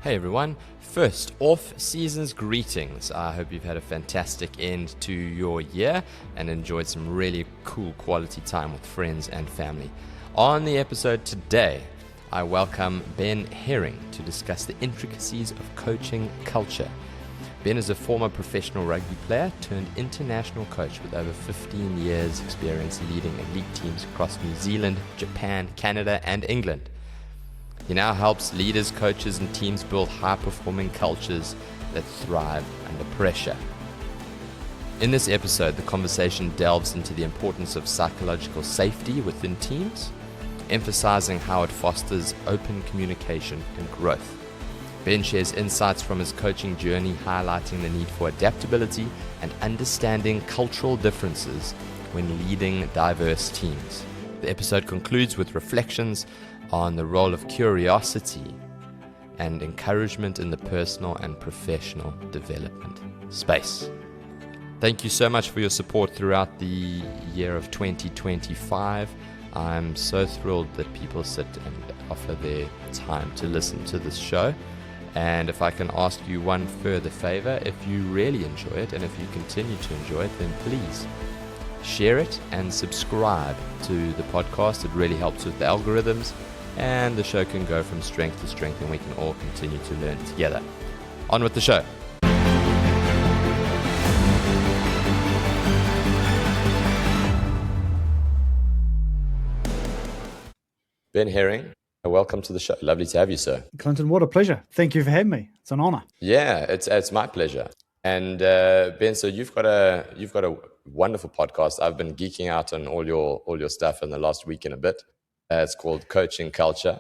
Hey everyone, first off, season's greetings. I hope you've had a fantastic end to your year and enjoyed some really cool quality time with friends and family. On the episode today, I welcome Ben Herring to discuss the intricacies of coaching culture. Ben is a former professional rugby player turned international coach with over 15 years experience leading elite teams across New Zealand, Japan, Canada, and England. He now helps leaders, coaches, and teams build high-performing cultures that thrive under pressure. In this episode, the conversation delves into the importance of psychological safety within teams, emphasizing how it fosters open communication and growth. Ben shares insights from his coaching journey, highlighting the need for adaptability and understanding cultural differences when leading diverse teams. The episode concludes with reflections on the role of curiosity and encouragement in the personal and professional development space. Thank you so much for your support throughout the year of 2025. I'm so thrilled that people sit and offer their time to listen to this show. And if I can ask you one further favor, if you really enjoy it and if you continue to enjoy it, then please share it and subscribe to the podcast. It really helps with the algorithms, and the show can go from strength to strength, and we can all continue to learn together. On with the show. Ben Herring, welcome to the show. Lovely to have you, sir. Clinton, what a pleasure. Thank you for having me. It's an honor. Yeah, it's my pleasure. And Ben, so you've got a wonderful podcast. I've been geeking out on all your stuff in the last week and a bit. It's called Coaching Culture,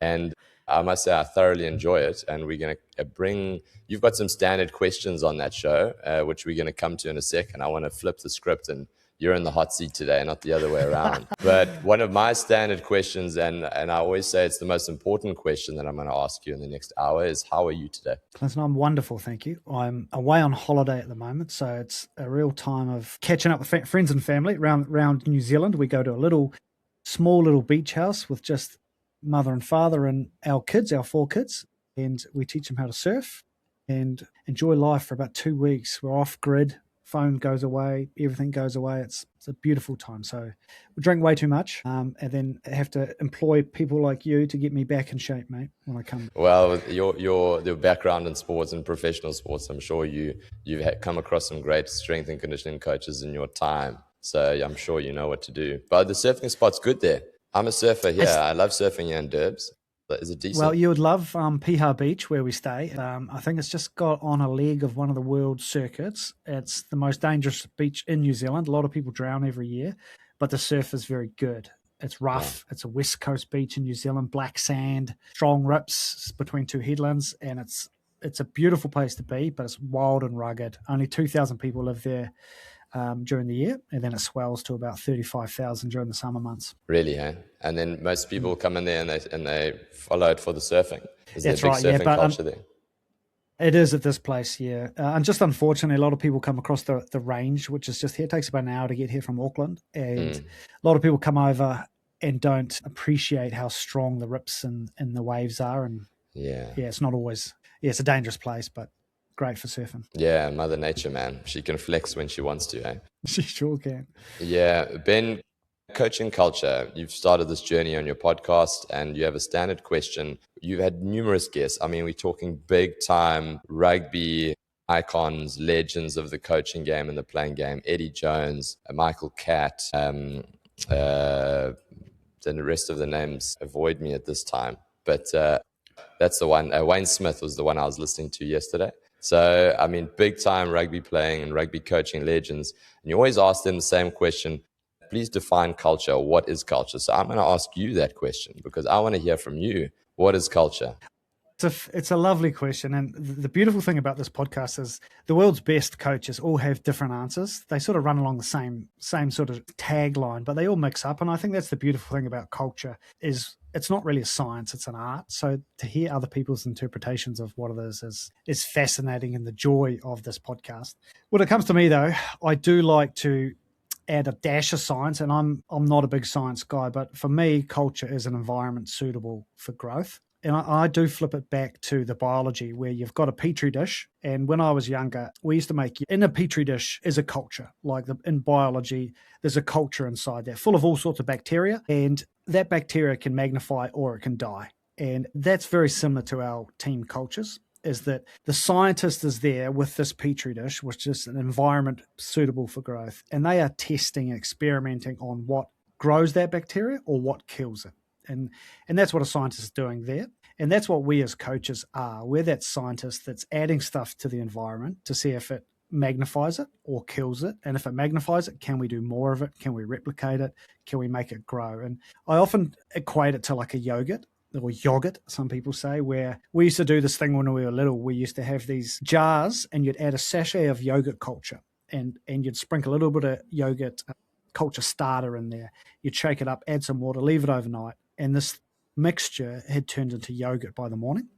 and I must say I thoroughly enjoy it. And we're going to you've got some standard questions on that show, which we're going to come to in a second. I want to flip the script, and you're in the hot seat today, not the other way around. But one of my standard questions, and I always say it's the most important question that I'm going to ask you in the next hour, is how are you today? Clinton, I'm wonderful, thank you. I'm away on holiday at the moment, so it's a real time of catching up with friends and family around New Zealand. We go to a small little beach house with just mother and father and our 4 kids, and we teach them how to surf and enjoy life for about 2 weeks. We're off grid. Phone goes away, everything goes away. It's a beautiful time. So we drink way too much, and then have to employ people like you to get me back in shape, mate, when I come. Well, with your background in sports and professional sports, I'm sure you've come across some great strength and conditioning coaches in your time. So I'm sure you know what to do. But the surfing spot's good there. I'm a surfer here. I love surfing here in Derbs. Is it decent? Well, you would love Piha Beach, where we stay. I think it's just got on a leg of one of the world circuits. It's the most dangerous beach in New Zealand. A lot of people drown every year, but the surf is very good. It's rough. Yeah. It's a west coast beach in New Zealand, black sand, strong rips between 2 headlands, and it's a beautiful place to be, but it's wild and rugged. Only 2,000 people live there during the year, and then it swells to about 35,000 during the summer months. Really, eh? And then most people come in there and they follow it for the surfing. Is there That's a big right, surfing yeah, but culture there? It is at this place, yeah. And just unfortunately, a lot of people come across the range, which is just here. It takes about an hour to get here from Auckland, and a lot of people come over and don't appreciate how strong the rips and the waves are. And it's not always. Yeah, it's a dangerous place, but great for surfing. Yeah, Mother Nature, man. She can flex when she wants to, eh? She sure can. Yeah, Ben, coaching culture. You've started this journey on your podcast, and you have a standard question. You've had numerous guests. I mean, we're talking big-time rugby icons, legends of the coaching game and the playing game. Eddie Jones, Michael Catt, then the rest of the names avoid me at this time. But that's the one. Wayne Smith was the one I was listening to yesterday. So, I mean, big-time rugby playing and rugby coaching legends. And you always ask them the same question. Please define culture. What is culture? So I'm going to ask you that question because I want to hear from you. What is culture? It's a lovely question. And the beautiful thing about this podcast is the world's best coaches all have different answers. They sort of run along the same sort of tagline, but they all mix up. And I think that's the beautiful thing about culture is it's not really a science, it's an art. So to hear other people's interpretations of what it is fascinating, and the joy of this podcast. When it comes to me, though, I do like to add a dash of science, and I'm not a big science guy, but for me, culture is an environment suitable for growth. And I do flip it back to the biology where you've got a petri dish. And when I was younger, we used to make, in a petri dish is a culture. Like in biology, there's a culture inside there full of all sorts of bacteria. And that bacteria can magnify or it can die. And that's very similar to our team cultures, is that the scientist is there with this petri dish, which is an environment suitable for growth. And they are testing and experimenting on what grows that bacteria or what kills it. And that's what a scientist is doing there. And that's what we as coaches are. We're that scientist that's adding stuff to the environment to see if it magnifies it or kills it. And if it magnifies it, can we do more of it? Can we replicate it? Can we make it grow? And I often equate it to like a yogurt, some people say, where we used to do this thing when we were little. We used to have these jars and you'd add a sachet of yogurt culture and you'd sprinkle a little bit of yogurt culture starter in there. You'd shake it up, add some water, leave it overnight. And this mixture had turned into yogurt by the morning.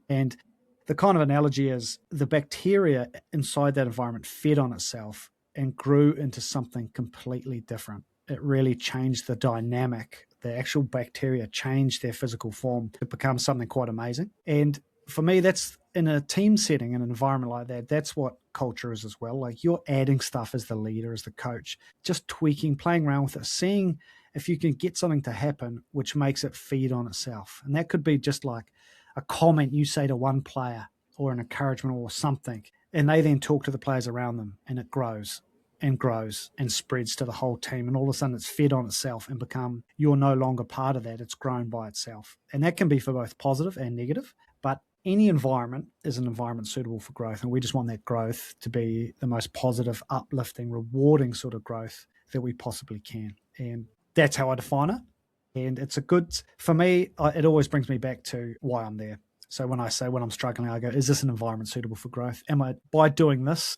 And the kind of analogy is the bacteria inside that environment fed on itself and grew into something completely different. It really changed the dynamic. The actual bacteria changed their physical form to become something quite amazing. And for me, that's in a team setting, an environment like that, that's what culture is as well. Like you're adding stuff as the leader, as the coach, just tweaking, playing around with it, seeing if you can get something to happen which makes it feed on itself. And that could be just like a comment you say to one player or an encouragement or something, and they then talk to the players around them and it grows and grows and spreads to the whole team. And all of a sudden it's fed on itself and you're no longer part of that. It's grown by itself. And that can be for both positive and negative, but any environment is an environment suitable for growth. And we just want that growth to be the most positive, uplifting, rewarding sort of growth that we possibly can. And that's how I define it. And it's for me, it always brings me back to why I'm there. So when I say when I'm struggling, I go, is this an environment suitable for growth? By doing this,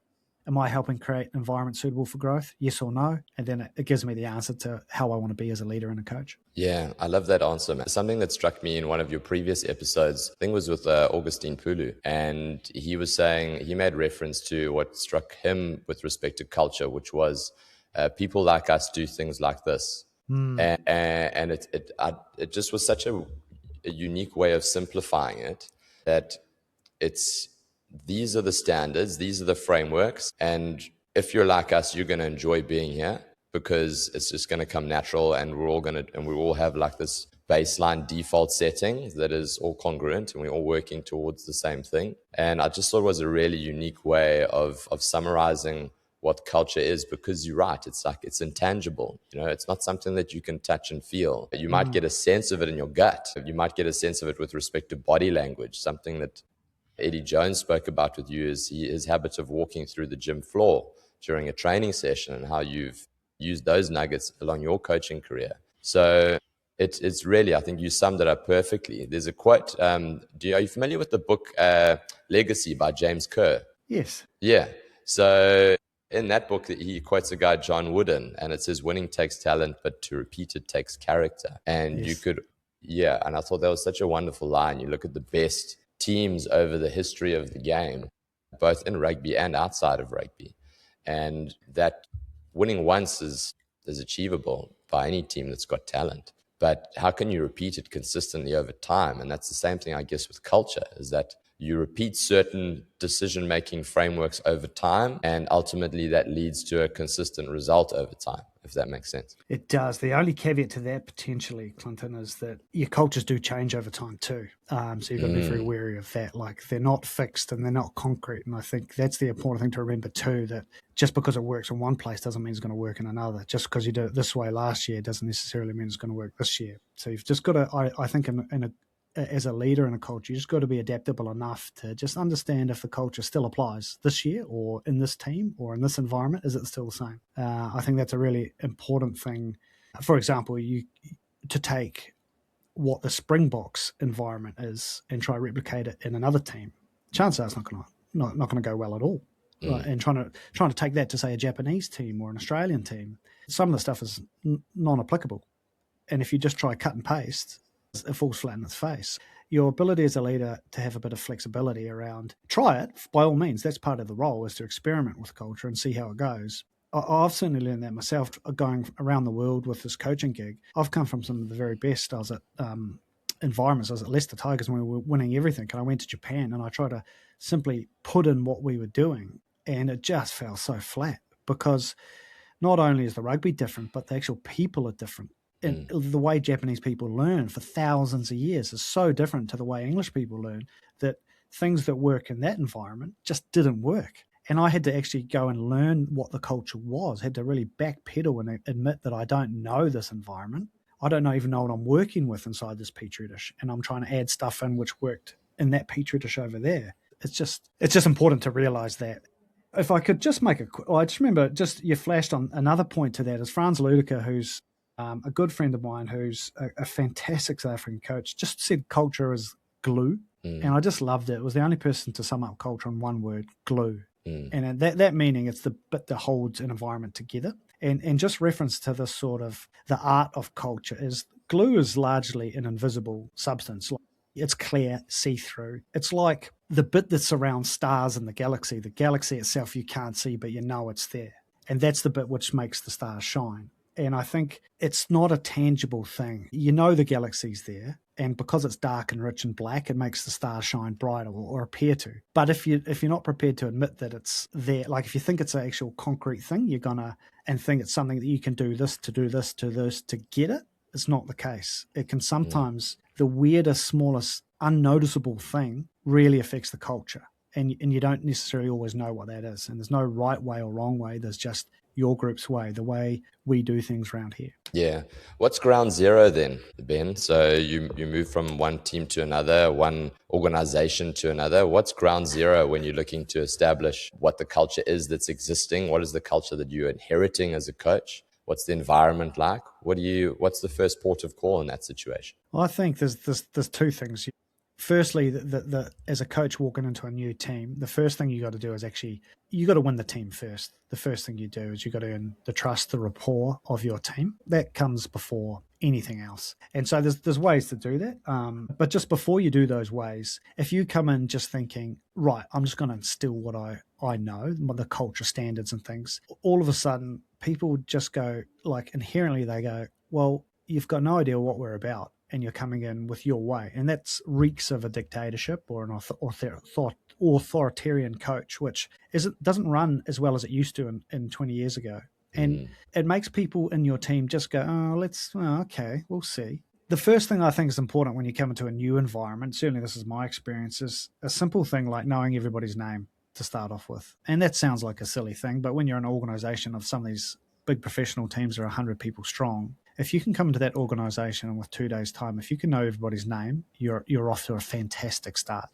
am I helping create an environment suitable for growth? Yes or no? And then it gives me the answer to how I want to be as a leader and a coach. Yeah, I love that answer, man. Something that struck me in one of your previous episodes, I think was with Augustine Pulu, and he was saying, he made reference to what struck him with respect to culture, which was people like us do things like this. And it just was such a unique way of simplifying it, that these are the standards, these are the frameworks, and if you're like us, you're going to enjoy being here because it's just going to come natural, and we all have like this baseline default setting that is all congruent, and we're all working towards the same thing. And I just thought it was a really unique way of summarizing what culture is, because you're right, it's intangible. It's not something that you can touch and feel. You might get a sense of it in your gut. You might get a sense of it with respect to body language. Something that Eddie Jones spoke about with you is his habit of walking through the gym floor during a training session, and how you've used those nuggets along your coaching career. So it's really, I think you summed it up perfectly. There's a quote, are you familiar with the book Legacy by James Kerr? Yes. Yeah. So in that book, he quotes a guy, John Wooden, and it says, winning takes talent, but to repeat it takes character. And yes. And I thought that was such a wonderful line. You look at the best teams over the history of the game, both in rugby and outside of rugby, and that winning once is achievable by any team that's got talent. But how can you repeat it consistently over time? And that's the same thing, I guess, with culture, is that you repeat certain decision-making frameworks over time, and ultimately that leads to a consistent result over time, if that makes sense. It does. The only caveat to that potentially, Clinton, is that your cultures do change over time too. So you've got to be very wary of that. Like, they're not fixed and they're not concrete. And I think that's the important thing to remember too, that just because it works in one place doesn't mean it's going to work in another. Just because you did it this way last year doesn't necessarily mean it's going to work this year. So you've just got to, I think as a leader in a culture, you just got to be adaptable enough to just understand if the culture still applies this year or in this team or in this environment. Is it still the same? I think that's a really important thing. For example, to take what the Springboks environment is and try to replicate it in another team. Chances are it's not going to go well at all. Right? And trying to take that to, say, a Japanese team or an Australian team, some of the stuff is non-applicable. And if you just try cut and paste, it falls flat in its face. Your ability as a leader to have a bit of flexibility around, try it, by all means. That's part of the role, is to experiment with culture and see how it goes. I've certainly learned that myself going around the world with this coaching gig. I've come from some of the very best. I was at environments. I was at Leicester Tigers when we were winning everything, and I went to Japan and I tried to simply put in what we were doing, and it just fell so flat because not only is the rugby different, but the actual people are different. And the way Japanese people learn for thousands of years is so different to the way English people learn that things that work in that environment just didn't work. And I had to actually go and learn what the culture was, had to really backpedal and admit that I don't know this environment. I don't even know what I'm working with inside this petri dish. And I'm trying to add stuff in which worked in that petri dish over there. It's just important to realize that. If I could just make I just remember, you flashed on another point to that, is Franz Ludiker, who's a good friend of mine, who's a fantastic South African coach, just said culture is glue. And I just loved it. It was the only person to sum up culture in one word, glue. And that meaning it's the bit that holds an environment together. And just reference to this sort of the art of culture is glue is largely an invisible substance. It's clear, see-through. It's like the bit that surrounds stars in the galaxy. The galaxy itself you can't see, but you know it's there. And that's the bit which makes the stars shine. And I think it's not a tangible thing. You know the galaxy's there, and because it's dark and rich and black, it makes the stars shine brighter or appear to. But if you're not prepared to admit that it's there, like if you think it's an actual concrete thing, you're gonna and think it's something that you can do this to do this to this to get it. It's not the case. It can sometimes the weirdest, smallest, unnoticeable thing really affects the culture, and you don't necessarily always know what that is. And there's no right way or wrong way. There's just your group's way, the way we do things around here. Yeah. What's ground zero then, Ben? So you move from one team to another, one organization to another. What's ground zero when you're looking to establish what the culture is that's existing? What is the culture that you're inheriting as a coach? What's the environment like? What's the first port of call in that situation? Well, I think there's two things. Firstly, as a coach walking into a new team, the first thing you got to do is you got to win the team first. The first thing you do is you got to earn the trust, the rapport of your team. That comes before anything else. And so there's ways to do that. But just before you do those ways, if you come in just thinking, right, I'm just going to instill what I know, the culture standards and things, all of a sudden people just go, like inherently they go, well, you've got no idea what we're about. And you're coming in with your way. And that reeks of a dictatorship or an authoritarian coach, which doesn't run as well as it used to in 20 years ago. And it makes people in your team just go, okay, we'll see. The first thing I think is important when you come into a new environment, certainly this is my experience, is a simple thing like knowing everybody's name to start off with. And that sounds like a silly thing, but when you're an organization of some of these big professional teams that are 100 people strong, if you can come into that organization and with 2 days' time, if you can know everybody's name, you're off to a fantastic start.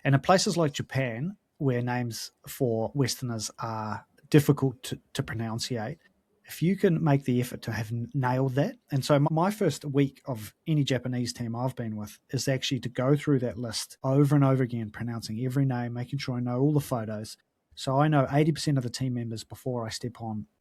And in places like Japan, where names for Westerners are difficult to pronunciate, if you can make the effort to have nailed that. And so my first week of any Japanese team I've been with is actually to go through that list over and over again, pronouncing every name, making sure I know all the photos. So I know 80% of the team members before I step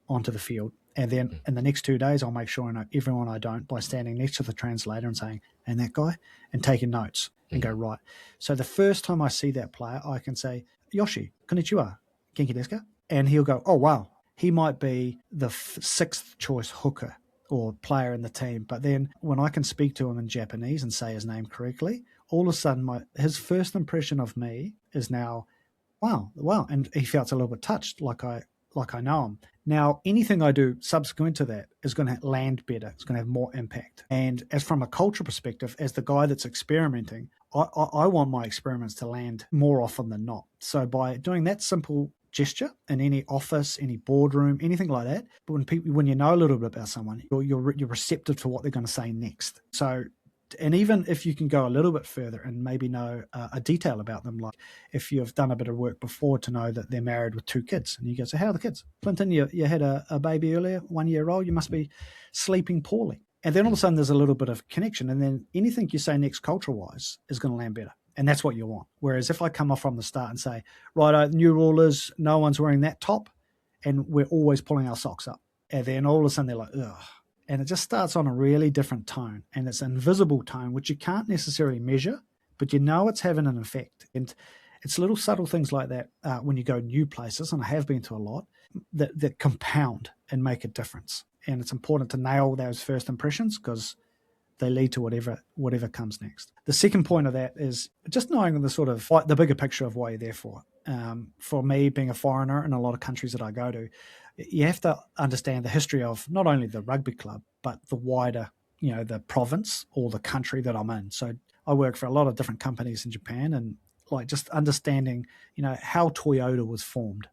onto the field. And then in the next 2 days, I'll make sure I know everyone I don't by standing next to the translator and saying, and that guy, and taking notes and go, right. So the first time I see that player, I can say, Yoshi, konnichiwa, genki desu ka? And he'll go, oh, wow. He might be the sixth choice hooker or player in the team. But then when I can speak to him in Japanese and say his name correctly, all of a sudden his first impression of me is now, wow. And he felt a little bit touched, like I know him. Now, anything I do subsequent to that is going to land better. It's going to have more impact. And as from a culture perspective, as the guy that's experimenting, I want my experiments to land more often than not. So by doing that simple gesture in any office, any boardroom, anything like that, but when you know a little bit about someone, you're receptive to what they're going to say next. So, and even if you can go a little bit further and maybe know a detail about them, like if you've done a bit of work before to know that they're married with 2 kids, and you go, so how are the kids? Clinton, you had a baby earlier, 1 year old, you must be sleeping poorly. And then all of a sudden there's a little bit of connection, and then anything you say next culture-wise is going to land better. And that's what you want. Whereas if I come off from the start and say, right, new rule is no one's wearing that top, and we're always pulling our socks up. And then all of a sudden they're like, ugh. And it just starts on a really different tone. And it's an invisible tone, which you can't necessarily measure, but you know it's having an effect. And it's little subtle things like that when you go new places, and I have been to a lot, that compound and make a difference. And it's important to nail those first impressions, because they lead to whatever comes next. The second point of that is just knowing the sort of the bigger picture of why you're there for. For me, being a foreigner in a lot of countries that I go to, you have to understand the history of not only the rugby club, but the wider, the province or the country that I'm in. So I work for a lot of different companies in Japan, and like just understanding, how Toyota was formed,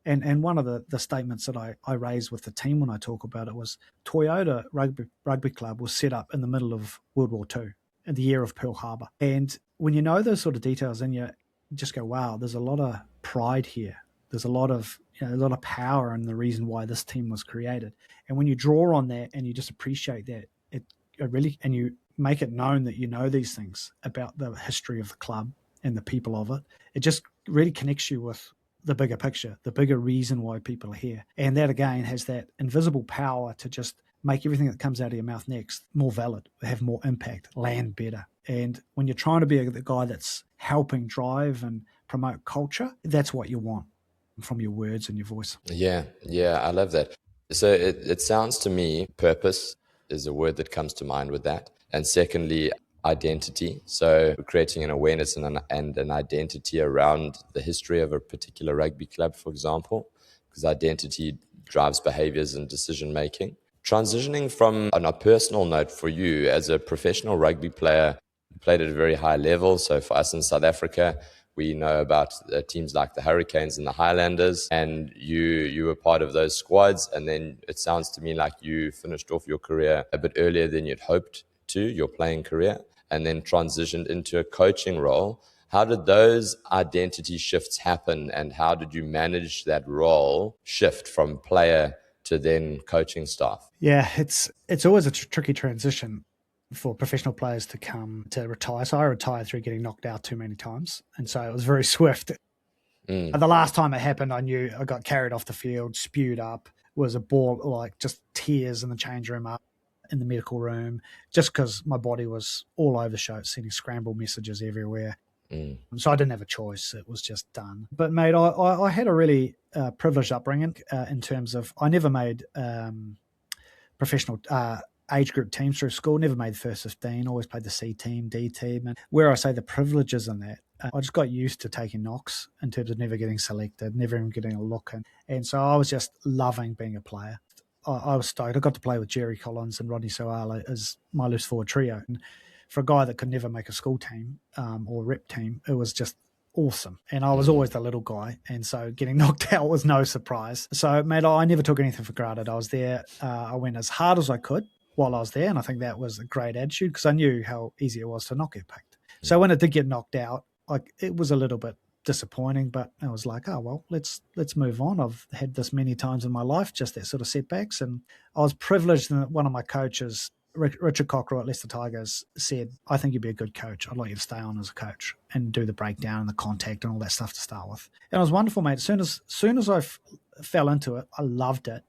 and one of the statements that I raised with the team when I talk about it was Toyota Rugby Club was set up in the middle of World War II, in the year of Pearl Harbor. And when you know those sort of details, then you just go, wow, there's a lot of pride here. There's a lot of power in the reason why this team was created. And when you draw on that and you just appreciate that, it really, and you make it known that you know these things about the history of the club and the people of it, it just really connects you with the bigger picture, the bigger reason why people are here. And that again has that invisible power to just make everything that comes out of your mouth next more valid, have more impact, land better. And when you're trying to be the guy that's helping drive and promote culture, that's what you want from your words and your voice. Yeah, I love that. So it sounds to me, purpose is a word that comes to mind with that. And secondly, identity. So creating an awareness and an identity around the history of a particular rugby club, for example, because identity drives behaviors and decision making. Transitioning from, on a personal note for you, as a professional rugby player, you played at a very high level. So for us in South Africa, we know about teams like the Hurricanes and the Highlanders, and you were part of those squads. And then it sounds to me like you finished off your career a bit earlier than you'd hoped to, your playing career, and then transitioned into a coaching role. How did those identity shifts happen, and how did you manage that role shift from player to then coaching staff? Yeah, it's always a tricky transition for professional players to come to retire. So I retired through getting knocked out too many times, and so it was very swift. The last time it happened, I knew I got carried off the field, spewed up, was a ball, like just tears in the change room, up in the medical room, just because my body was all over the show, sending scrambled messages everywhere. So I didn't have a choice. It was just done. But mate, I had a really privileged upbringing in terms of I never made professional age group teams through school, never made the first 15, always played the C team, D team. And where I say the privileges in that, I just got used to taking knocks in terms of never getting selected, never even getting a look in. And so I was just loving being a player. I was stoked. I got to play with Jerry Collins and Rodney Soala as my loose forward trio. And for a guy that could never make a school team or rep team, it was just awesome. And I was always the little guy. And so getting knocked out was no surprise. So, mate, I never took anything for granted. I was there. I went as hard as I could while I was there. And I think that was a great attitude because I knew how easy it was to not get picked. So when it did get knocked out, it was a little bit disappointing, but I was like, oh, well, let's move on. I've had this many times in my life, just that sort of setbacks. And I was privileged that one of my coaches, Richard Cockrell at Leicester Tigers, said, I think you'd be a good coach. I'd like you to stay on as a coach and do the breakdown and the contact and all that stuff to start with. And it was wonderful, mate. As soon as I fell into it, I loved it.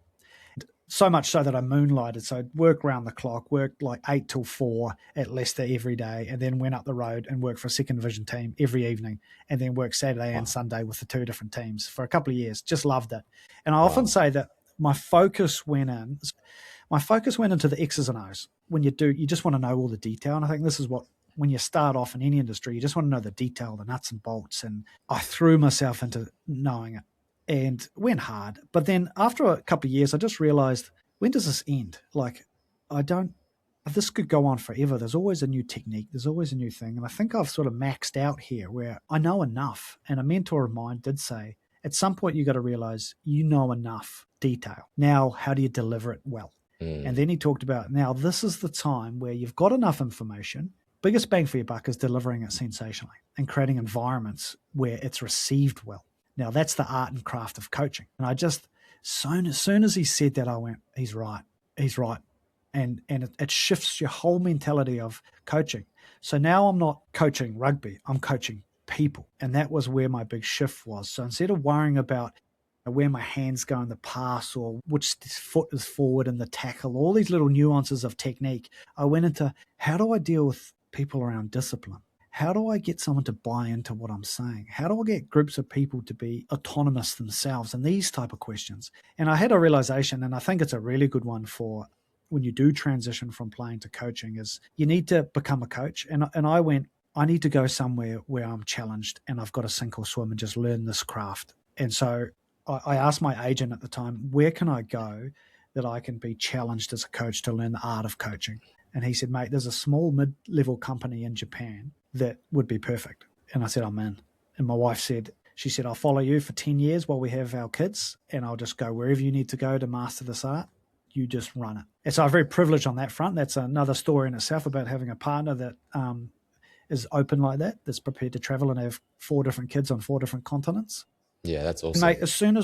So much so that I moonlighted. So I'd work round the clock, worked like 8 till 4 at Leicester every day, and then went up the road and worked for a second division team every evening, and then worked Saturday and Sunday with the 2 different teams for a couple of years. Just loved it. And I often say that my focus went into the X's and O's. When you just want to know all the detail. And I think this is what, when you start off in any industry, you just want to know the detail, the nuts and bolts. And I threw myself into knowing it and went hard. But then after a couple of years, I just realized, when does this end? Like, this could go on forever. There's always a new technique. There's always a new thing. And I think I've sort of maxed out here where I know enough. And a mentor of mine did say, at some point, you got to realize you know enough detail. Now, how do you deliver it well? And then he talked about, now this is the time where you've got enough information. Biggest bang for your buck is delivering it sensationally and creating environments where it's received well. Now, that's the art and craft of coaching. And I just, as soon as he said that, I went, he's right. And it shifts your whole mentality of coaching. So now I'm not coaching rugby, I'm coaching people. And that was where my big shift was. So instead of worrying about where my hands go in the pass or which foot is forward in the tackle, all these little nuances of technique, I went into, how do I deal with people around discipline? How do I get someone to buy into what I'm saying? How do I get groups of people to be autonomous themselves? And these type of questions. And I had a realization, and I think it's a really good one for when you do transition from playing to coaching is you need to become a coach. And I went, I need to go somewhere where I'm challenged and I've got to sink or swim and just learn this craft. And so I asked my agent at the time, where can I go that I can be challenged as a coach to learn the art of coaching? And he said, mate, there's a small mid-level company in Japan that would be perfect. And I said, I'm in. And my wife said, she said, I'll follow you for 10 years while we have our kids, and I'll just go wherever you need to go to master this art. You just run it. And so I'm very privileged on that front. That's another story in itself about having a partner that is open like that, that's prepared to travel and have 4 different kids on 4 different continents. Yeah, that's awesome. Mate, as soon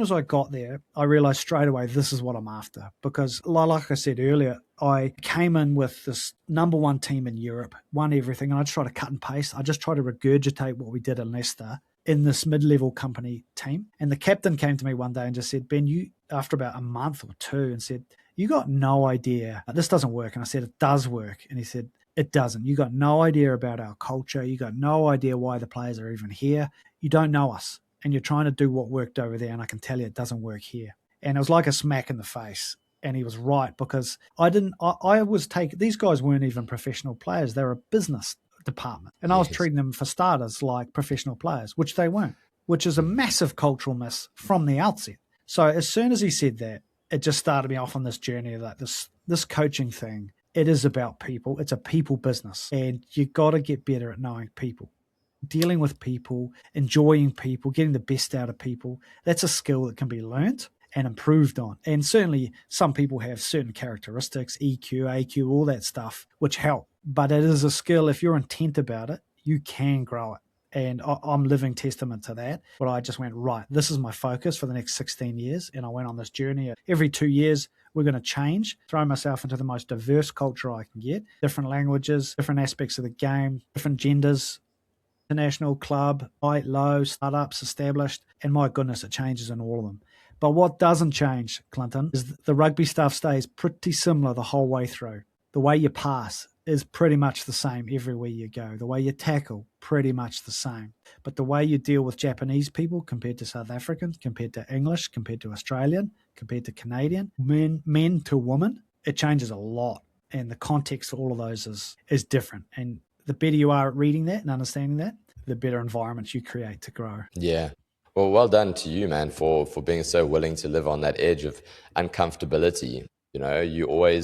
as I got there, I realized straight away this is what I'm after. Because like I said earlier, I came in with this number 1 team in Europe, won everything, and I just try to cut and paste. I just try to regurgitate what we did in Leicester in this mid-level company team. And the captain came to me one day and just said, Ben, you, after about a month or 2, and said, you got no idea. This doesn't work. And I said, it does work. And he said, it doesn't. You got no idea about our culture. You got no idea why the players are even here. You don't know us. And you're trying to do what worked over there, and I can tell you it doesn't work here. And it was like a smack in the face. And he was right, because these guys weren't even professional players. They were a business department. And I was treating them, for starters, like professional players, which they weren't, which is a massive cultural miss from the outset. So as soon as he said that, it just started me off on this journey of like this coaching thing. It is about people. It's a people business, and you got to get better at knowing people. Dealing with people, enjoying people, getting the best out of people. That's a skill that can be learnt and improved on. And certainly some people have certain characteristics, EQ, AQ, all that stuff, which help. But it is a skill. If you're intent about it, you can grow it. And I'm living testament to that. But I just went, right, this is my focus for the next 16 years. And I went on this journey. Every 2 years, we're going to change, throw myself into the most diverse culture I can get, different languages, different aspects of the game, different genders, international, club, high, low, startups, established, and my goodness, it changes in all of them. But what doesn't change, Clinton, is the rugby stuff stays pretty similar the whole way through. The way you pass is pretty much the same everywhere you go. The way you tackle, pretty much the same. But the way you deal with Japanese people compared to South Africans, compared to English, compared to Australian, compared to Canadian, men to women, it changes a lot. And the context of all of those is different. And the better you are at reading that and understanding that, the better environments you create to grow. Yeah. Well done to you, man, for being so willing to live on that edge of uncomfortability. You know,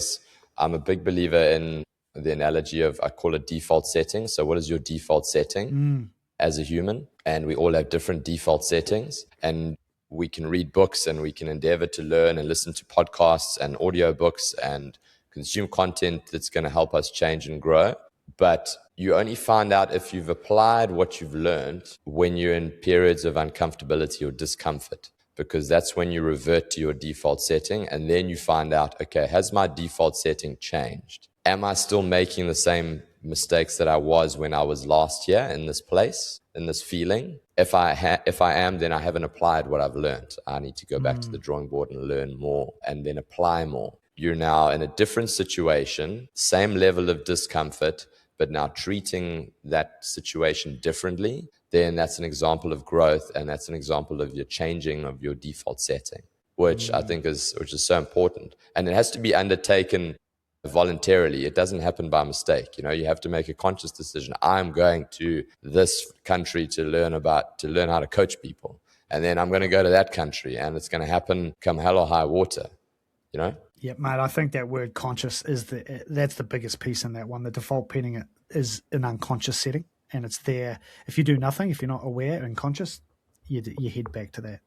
I'm a big believer in the analogy of, I call it default setting. So what is your default setting as a human? And we all have different default settings, and we can read books and we can endeavor to learn and listen to podcasts and audiobooks and consume content that's going to help us change and grow. But you only find out if you've applied what you've learned when you're in periods of uncomfortability or discomfort, because that's when you revert to your default setting. And then you find out, okay, has my default setting changed? Am I still making the same mistakes that I was when I was last year in this place, in this feeling? If I am, then I haven't applied what I've learned. I need to go back to the drawing board and learn more and then apply more. You're now in a different situation, same level of discomfort, but now treating that situation differently, then that's an example of growth, and that's an example of your changing of your default setting, which I think is so important. And it has to be undertaken voluntarily. It doesn't happen by mistake. You know, you have to make a conscious decision. I'm going to this country to learn how to coach people. And then I'm going to go to that country, and it's going to happen come hell or high water, you know? Yeah, mate, I think that word conscious that's the biggest piece in that one. The default setting is an unconscious setting, and it's there. If you do nothing, if you're not aware and conscious, you head back to that.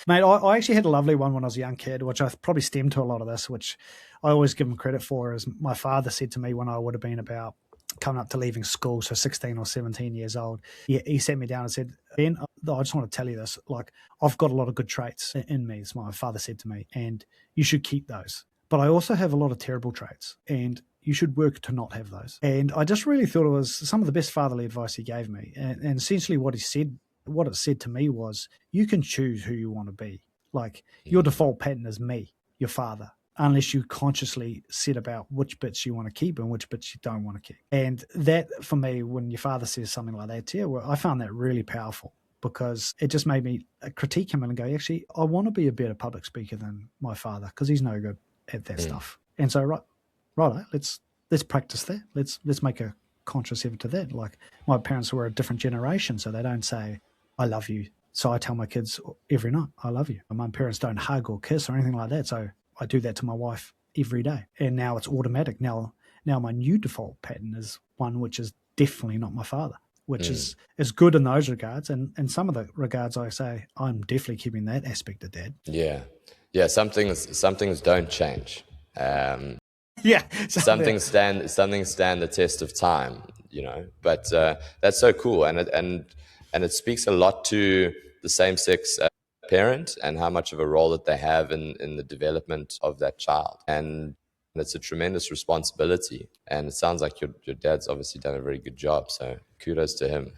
Mate, I actually had a lovely one when I was a young kid, which I probably stemmed to a lot of this, which I always give him credit for, is my father said to me when I would have been about coming up to leaving school, so 16 or 17 years old, he sat me down and said, Ben, I just want to tell you this, like, I've got a lot of good traits in me, as my father said to me, and you should keep those. But I also have a lot of terrible traits, and you should work to not have those. And I just really thought it was some of the best fatherly advice he gave me. And essentially what it said to me was, you can choose who you want to be. Like, your default pattern is me, your father, unless you consciously set about which bits you want to keep and which bits you don't want to keep. And that, for me, when your father says something like that to you, well, I found that really powerful, because it just made me critique him and go, actually, I want to be a better public speaker than my father, because he's no good at that stuff. And so, right, let's practice that. Let's make a conscious effort to that. Like my parents were a different generation, so they don't say, I love you. So I tell my kids every night, I love you. And my parents don't hug or kiss or anything like that. So I do that to my wife every day. And now it's automatic. Now my new default pattern is one which is definitely not my father, which is good in those regards. And in some of the regards, I say, I'm definitely keeping that aspect of dad. Yeah. Yeah. Some things don't change. Yeah. Some things stand the test of time, but that's so cool. And it speaks a lot to the same-sex parent and how much of a role that they have in the development of that child. And it's a tremendous responsibility. And it sounds like your dad's obviously done a very good job. So kudos to him.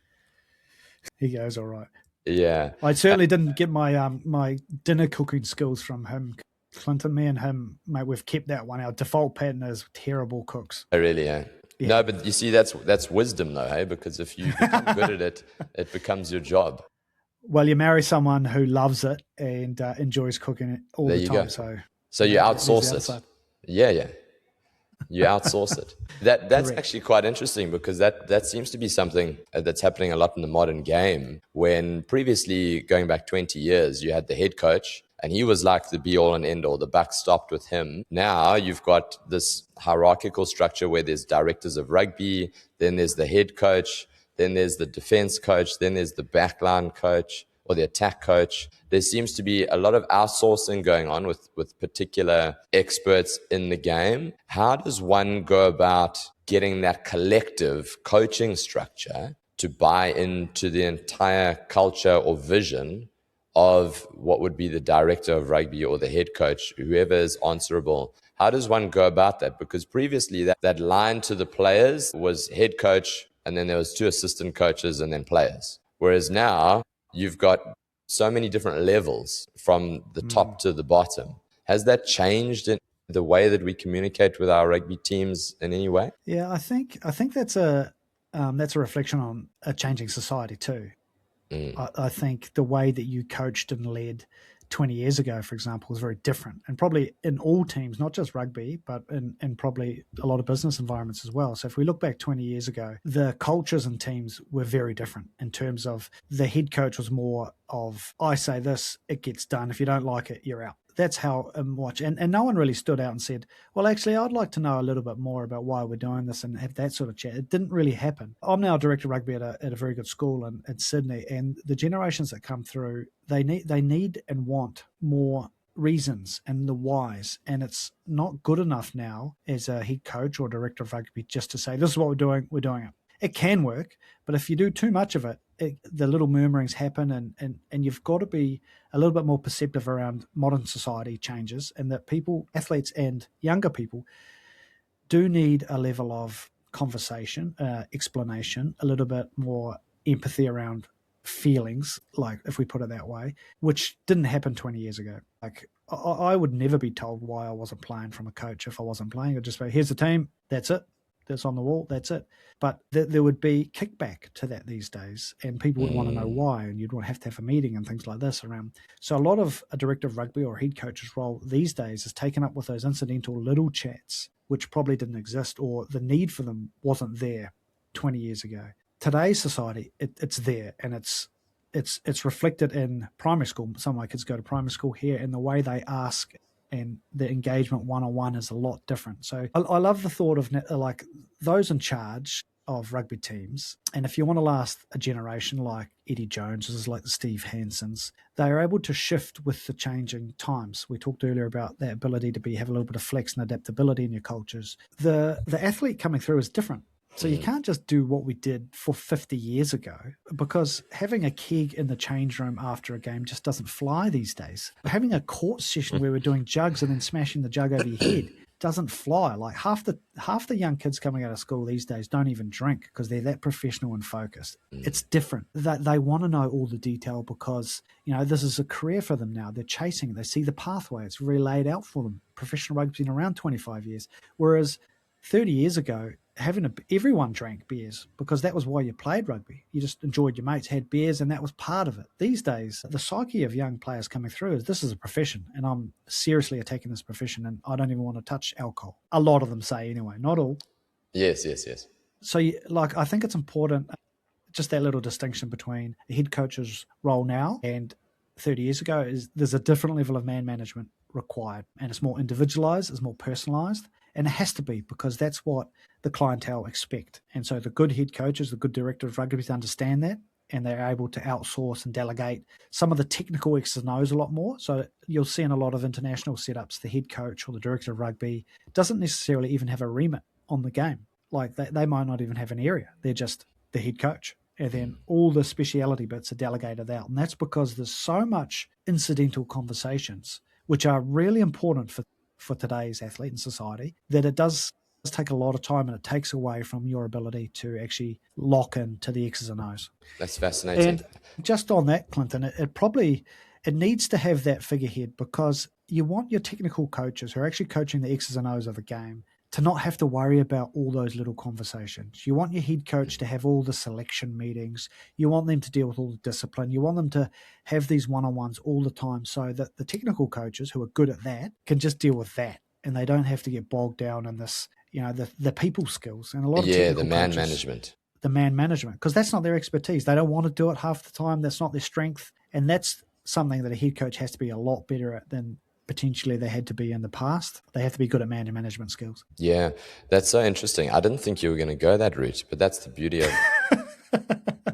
He goes all right. Yeah. I certainly didn't get my my dinner cooking skills from him. Clinton, me and him, mate, we've kept that one. Our default pattern is terrible cooks. Oh, really, yeah. Yeah. No, but you see, that's wisdom though, hey? Because if you become good at it, it becomes your job. Well, you marry someone who loves it and enjoys cooking it all the time. Go. So you outsource it. Yeah. You outsource it. That's Correct. Actually quite interesting because that seems to be something that's happening a lot in the modern game. When previously, going back 20 years, you had the head coach and he was like the be all and end all. The buck stopped with him. Now you've got this hierarchical structure where there's directors of rugby, then there's the head coach, then there's the defense coach, then there's the backline coach or the attack coach. There seems to be a lot of outsourcing going on with particular experts in the game. How does one go about getting that collective coaching structure to buy into the entire culture or vision of what would be the director of rugby or the head coach, whoever is answerable? How does one go about that? Because previously that line to the players was head coach, and then there was 2 assistant coaches and then players. Whereas now you've got so many different levels from the top to the bottom. Has that changed in the way that we communicate with our rugby teams in any way? Yeah, I think that's a reflection on a changing society too. I think the way that you coached and led 20 years ago, for example, is very different, and probably in all teams, not just rugby, but in probably a lot of business environments as well. So if we look back 20 years ago, the cultures and teams were very different in terms of the head coach was more of, I say this, it gets done. If you don't like it, you're out. That's how much, and no one really stood out and said, well, actually, I'd like to know a little bit more about why we're doing this and have that sort of chat. It didn't really happen. I'm now a director of rugby at a very good school in Sydney, and the generations that come through, they need and want more reasons and the whys, and it's not good enough now as a head coach or director of rugby just to say, this is what we're doing it. It can work, but if you do too much of it, the little murmurings happen, and you've got to be a little bit more perceptive around modern society changes, and that people, athletes and younger people, do need a level of conversation, explanation, a little bit more empathy around feelings, like if we put it that way, which didn't happen 20 years ago. Like I would never be told why I wasn't playing from a coach if I wasn't playing. I'd just say, here's the team, that's it. That's on the wall, that's it. But there would be kickback to that these days, and people would want to know why, and you'd have to have a meeting and things like this around. So a lot of a director of rugby or a head coach's role these days is taken up with those incidental little chats, which probably didn't exist, or the need for them wasn't there 20 years ago. Today's society, it's there, and it's reflected in primary school. Some of my kids go to primary school here, and the way they ask and the engagement one-on-one is a lot different. So I love the thought of like those in charge of rugby teams. And if you want to last a generation like Eddie Joneses, like the Steve Hansons, they are able to shift with the changing times. We talked earlier about the ability to have a little bit of flex and adaptability in your cultures. The athlete coming through is different. So you can't just do what we did for 50 years ago, because having a keg in the change room after a game just doesn't fly these days. Having a court session where we're doing jugs and then smashing the jug over your head doesn't fly. Like half the young kids coming out of school these days don't even drink because they're that professional and focused. It's different. They want to know all the detail because, this is a career for them now. They're chasing it. They see the pathway. It's really laid out for them. Professional rugby's been around 25 years. Whereas 30 years ago, everyone drank beers because that was why you played rugby. You just enjoyed your mates, had beers, and that was part of it. These days, the psyche of young players coming through is this is a profession, and I'm seriously attacking this profession, and I don't even want to touch alcohol. A lot of them say anyway, not all. Yes. So, I think it's important, just that little distinction between a head coach's role now and 30 years ago is there's a different level of man management required, and it's more individualized, it's more personalized, and it has to be because that's what the clientele expect. And so the good head coaches, the good director of rugby understand that, and they're able to outsource and delegate some of the technical X's and O's a lot more. So you'll see in a lot of international setups, the head coach or the director of rugby doesn't necessarily even have a remit on the game. Like they might not even have an area. They're just the head coach. And then all the speciality bits are delegated out. And that's because there's so much incidental conversations, which are really important for today's athlete and society, that it does take a lot of time and it takes away from your ability to actually lock into the X's and O's. That's fascinating. And just on that, Clinton, it needs to have that figurehead because you want your technical coaches who are actually coaching the X's and O's of the game to not have to worry about all those little conversations. You want your head coach to have all the selection meetings. You want them to deal with all the discipline. You want them to have these one-on-ones all the time so that the technical coaches who are good at that can just deal with that and they don't have to get bogged down in this, the people skills. And a lot of technical the man coaches, management. The man management, because that's not their expertise. They don't want to do it half the time. That's not their strength. And that's something that a head coach has to be a lot better at than potentially they had to be in the past. They have to be good at man management skills. Yeah, that's so interesting. I didn't think you were going to go that route, but that's the beauty of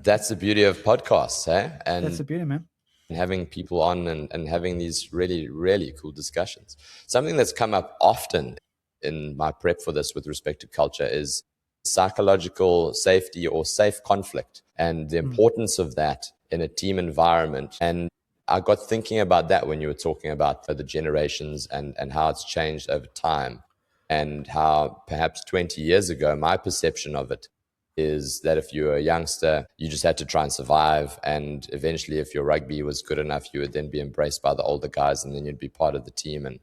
that's the beauty of podcasts, eh? And that's the beauty, man. Having people on and having these really, really cool discussions. Something that's come up often in my prep for this with respect to culture is psychological safety or safe conflict and the importance of that in a team environment. And I got thinking about that when you were talking about the generations and how it's changed over time and how perhaps 20 years ago, my perception of it is that if you were a youngster, you just had to try and survive. And eventually, if your rugby was good enough, you would then be embraced by the older guys and then you'd be part of the team and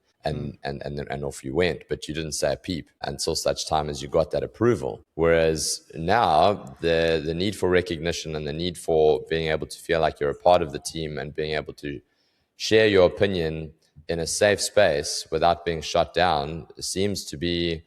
off you went. But you didn't say a peep until such time as you got that approval. Whereas now the need for recognition and the need for being able to feel like you're a part of the team and being able to share your opinion in a safe space without being shut down seems to be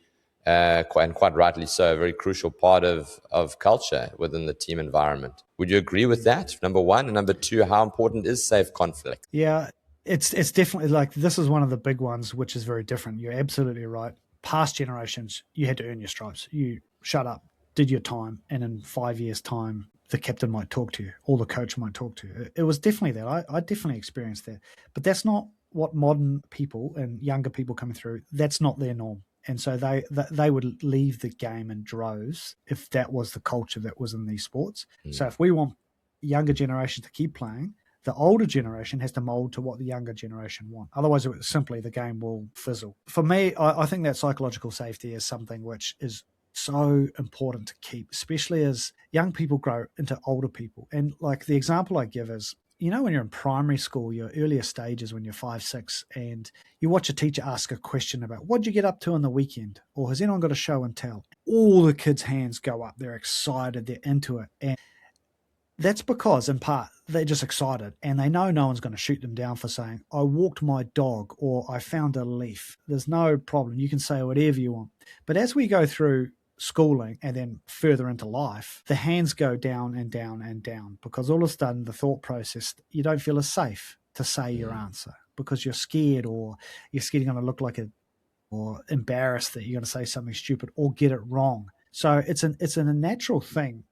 quite rightly so, a very crucial part of culture within the team environment. Would you agree with that, number one? And number two, how important is safe conflict? Yeah, it's definitely like this is one of the big ones, which is very different. You're absolutely right. Past generations, you had to earn your stripes. You shut up, did your time, and in 5 years' time, the captain might talk to you or the coach might talk to you. It was definitely that. I definitely experienced that. But that's not what modern people and younger people coming through, that's not their norm. And so they would leave the game in droves if that was the culture that was in these sports. So if we want younger generations to keep playing, the older generation has to mold to what the younger generation want. Otherwise, simply the game will fizzle. For me, I think that psychological safety is something which is so important to keep, especially as young people grow into older people. And like the example I give is, when you're in primary school, your earlier stages when you're 5, 6, and you watch a teacher ask a question about what'd you get up to on the weekend? Or has anyone got a show and tell? All the kids' hands go up. They're excited. They're into it. And that's because, in part, they're just excited and they know no one's going to shoot them down for saying, I walked my dog or I found a leaf. There's no problem. You can say whatever you want. But as we go through schooling and then further into life, the hands go down and down and down because all of a sudden the thought process, you don't feel as safe to say your answer because you're scared or you're going to look like or embarrassed that you're going to say something stupid or get it wrong. So it's a natural thing.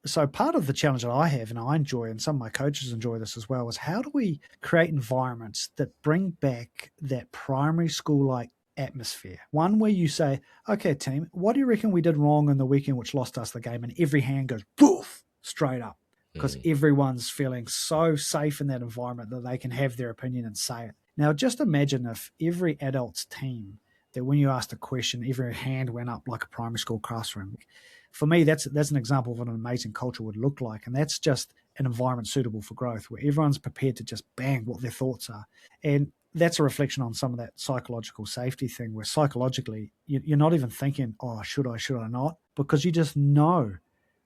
So part of the challenge that I have and I enjoy, and some of my coaches enjoy this as well, is how do we create environments that bring back that primary school-like atmosphere, one where you say, okay, team, what do you reckon we did wrong in the weekend which lost us the game? And every hand goes poof straight up because everyone's feeling so safe in that environment that they can have their opinion and say it. Now just imagine if every adult's team, that when you asked a question, every hand went up like a primary school classroom. For me, that's an example of what an amazing culture would look like. And that's just an environment suitable for growth where everyone's prepared to just bang what their thoughts are. And that's a reflection on some of that psychological safety thing where psychologically you're not even thinking, oh, should I not? because you just know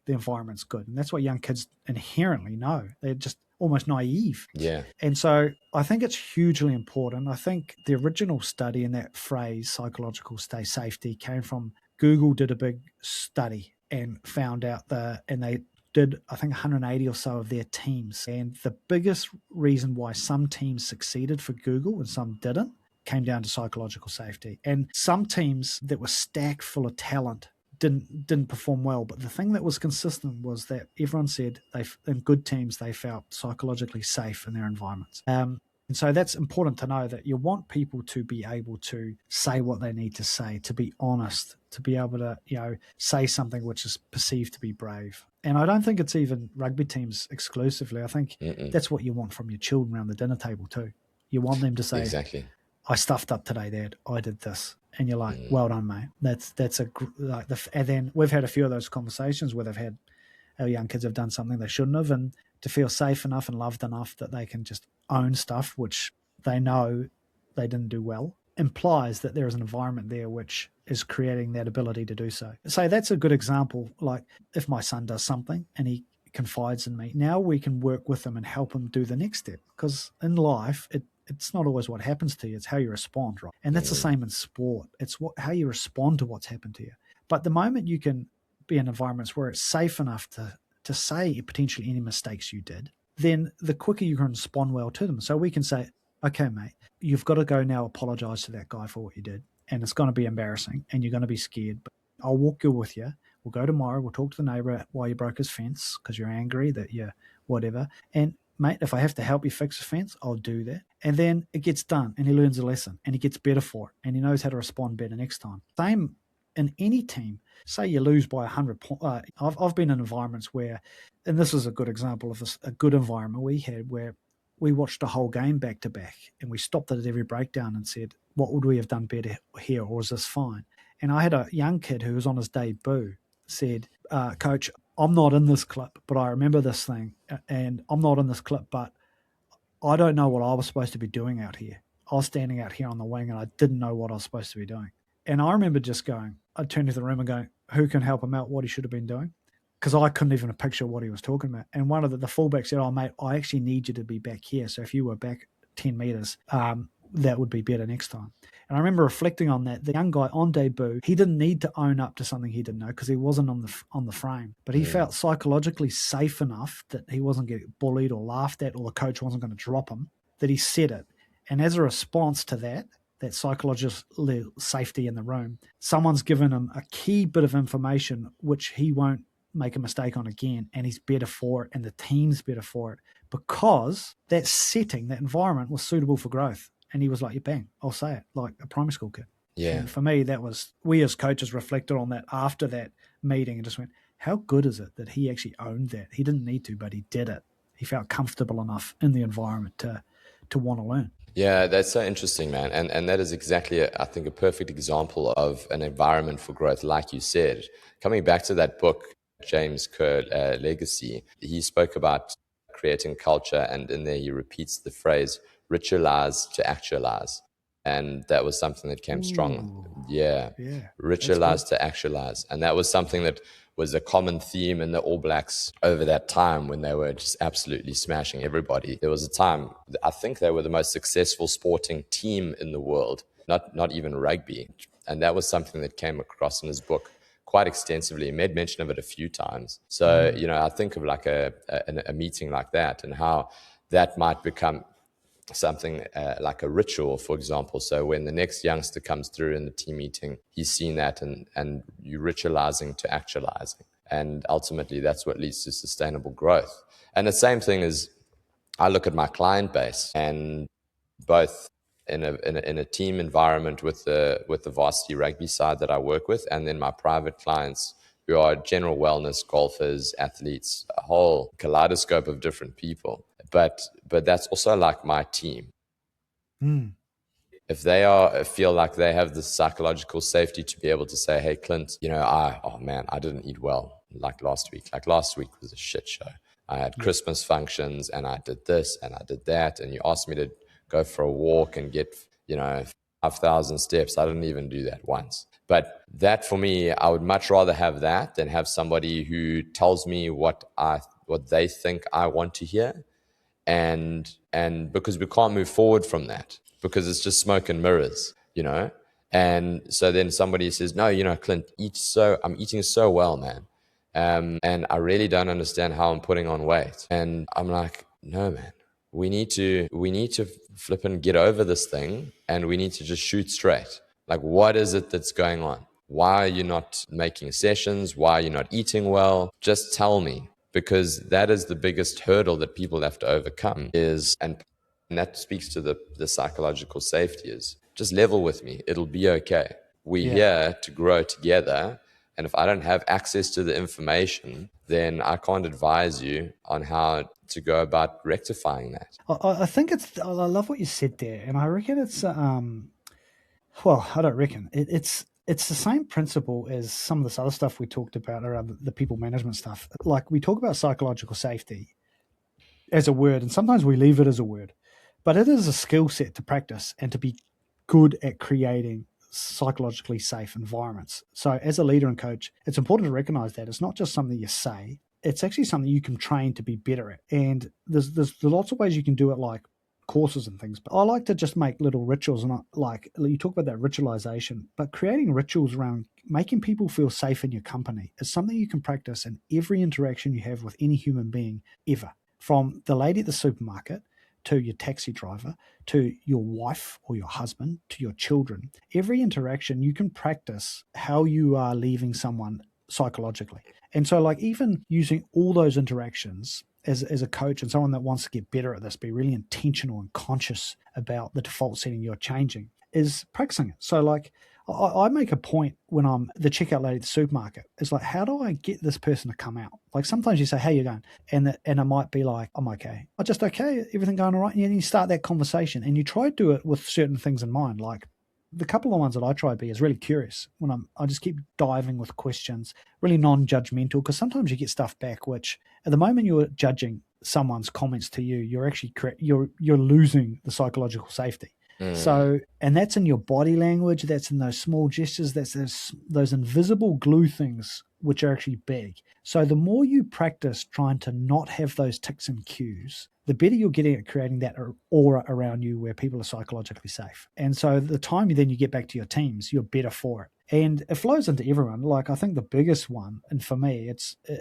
the environment's good. And that's what young kids inherently know. They're just almost naive. Yeah. And so I think it's hugely important. I think the original study in that phrase, psychological safety, came from Google did a big study and found out and they did, I think, 180 or so of their teams. And the biggest reason why some teams succeeded for Google and some didn't came down to psychological safety. And some teams that were stacked full of talent didn't perform well. But the thing that was consistent was that everyone said in good teams, they felt psychologically safe in their environments. And so that's important to know, that you want people to be able to say what they need to say, to be honest, to be able to, say something which is perceived to be brave. And I don't think it's even rugby teams exclusively. I think that's what you want from your children around the dinner table too. You want them to say, exactly, I stuffed up today, Dad. I did this. And you're like, well done, mate. And then we've had a few of those conversations where our young kids have done something they shouldn't have, and to feel safe enough and loved enough that they can just own stuff which they know they didn't do well, implies that there is an environment there which is creating that ability to do so. So that's a good example. Like if my son does something and he confides in me, now we can work with him and help him do the next step. Because in life, it's not always what happens to you, it's how you respond, right? And that's the same in sport. It's how you respond to what's happened to you. But the moment you can be in environments where it's safe enough to say potentially any mistakes you did, then the quicker you can respond well to them. So we can say, okay, mate, you've got to go now apologize to that guy for what you did. And it's going to be embarrassing and you're going to be scared, but I'll walk you with you. We'll go tomorrow. We'll talk to the neighbor why you broke his fence because you're angry that you whatever. And mate, if I have to help you fix the fence, I'll do that. And then it gets done and he learns a lesson and he gets better for it and he knows how to respond better next time. Same in any team. Say you lose by 100 points. I've been in environments where, and this is a good example of a good environment we had, where we watched a whole game back to back and we stopped it at every breakdown and said, what would we have done better here, or is this fine? And I had a young kid who was on his debut said, Coach, I'm not in this clip, but I remember this thing, and I'm not in this clip, but I don't know what I was supposed to be doing out here. I was standing out here on the wing and I didn't know what I was supposed to be doing. And I remember just I turned to the room and going, who can help him out what he should have been doing? Because I couldn't even picture what he was talking about. And one of the fullbacks said, oh, mate, I actually need you to be back here. So if you were back 10 meters, that would be better next time. And I remember reflecting on that. The young guy on debut, he didn't need to own up to something he didn't know because he wasn't on the frame. But he felt psychologically safe enough that he wasn't getting bullied or laughed at, or the coach wasn't going to drop him, that he said it. And as a response to that psychological safety in the room, someone's given him a key bit of information which he won't make a mistake on again, and he's better for it, and the team's better for it, because that setting, that environment was suitable for growth. And he was like, yeah, bang, I'll say it, like a primary school kid. Yeah. And for me, we as coaches reflected on that after that meeting and just went, how good is it that he actually owned that? He didn't need to, but he did it. He felt comfortable enough in the environment to want to learn. Yeah, that's so interesting, man. And that is exactly, I think, a perfect example of an environment for growth, like you said. Coming back to that book, James Kerr, Legacy, he spoke about creating culture, and in there he repeats the phrase, ritualize to actualize. And that was something that came strong. Yeah. Ritualize to actualize. And that was something that was a common theme in the All Blacks over that time when they were just absolutely smashing everybody. There was a time, I think they were the most successful sporting team in the world, not even rugby. And that was something that came across in his book quite extensively. He made mention of it a few times. So, I think of like a meeting like that and how that might become something like a ritual, for example. So when the next youngster comes through in the team meeting, he's seen that and you're ritualizing to actualizing. And ultimately, that's what leads to sustainable growth. And the same thing is, I look at my client base, and both in a team environment with the varsity rugby side that I work with, and then my private clients who are general wellness, golfers, athletes, a whole kaleidoscope of different people. But that's also like my team. If they feel like they have the psychological safety to be able to say, hey, Clint, I didn't eat well like last week. Like last week was a shit show. I had Christmas functions and I did this and I did that. And you asked me to go for a walk and get, 5,000 steps. I didn't even do that once. But that for me, I would much rather have that than have somebody who tells me what they think I want to hear. And because we can't move forward from that, because it's just smoke and mirrors, you know? And so then somebody says, no, Clint, I'm eating so well, man. And I really don't understand how I'm putting on weight. And I'm like, no, man, we need to flip and get over this thing, and we need to just shoot straight. Like, what is it that's going on? Why are you not making sessions? Why are you not eating well? Just tell me, because that is the biggest hurdle that people have to overcome and that speaks to the psychological safety is just level with me. It'll be okay. We're here to grow together. And if I don't have access to the information, then I can't advise you on how to go about rectifying that. I think I love what you said there. And I reckon it's, well, I don't reckon. It's the same principle as some of this other stuff we talked about around the people management stuff. Like, we talk about psychological safety as a word, and sometimes we leave it as a word, but it is a skill set to practice and to be good at creating psychologically safe environments. So as a leader and coach, it's important to recognize that it's not just something you say, it's actually something you can train to be better at. And there's lots of ways you can do it, like courses and things, but I like to just make little rituals. And like you talk about that ritualization, but creating rituals around making people feel safe in your company is something you can practice in every interaction you have with any human being ever, from the lady at the supermarket to your taxi driver, to your wife or your husband, to your children. Every interaction you can practice how you are leaving someone psychologically. And so, like, even using all those interactions as a coach and someone that wants to get better at this, be really intentional and conscious about the default setting you're changing, is practicing it. So, like, I make a point when I'm the checkout lady at the supermarket. It's like, how do I get this person to come out? Like, sometimes you say, how you going? And I might be like, I'm okay. I'm just okay. Everything going all right? And then you start that conversation and you try to do it with certain things in mind. Like, the couple of ones that I try to be is really curious when I just keep diving with questions, really non-judgmental, because sometimes you get stuff back, which at the moment you're judging someone's comments to you, you're actually you're losing the psychological safety. So, and that's in your body language, that's in those small gestures, that's those invisible glue things, which are actually big. So the more you practice trying to not have those ticks and cues, the better you're getting at creating that aura around you where people are psychologically safe. And so the time then you get back to your teams, you're better for it. And it flows into everyone. Like, I think the biggest one, and for me,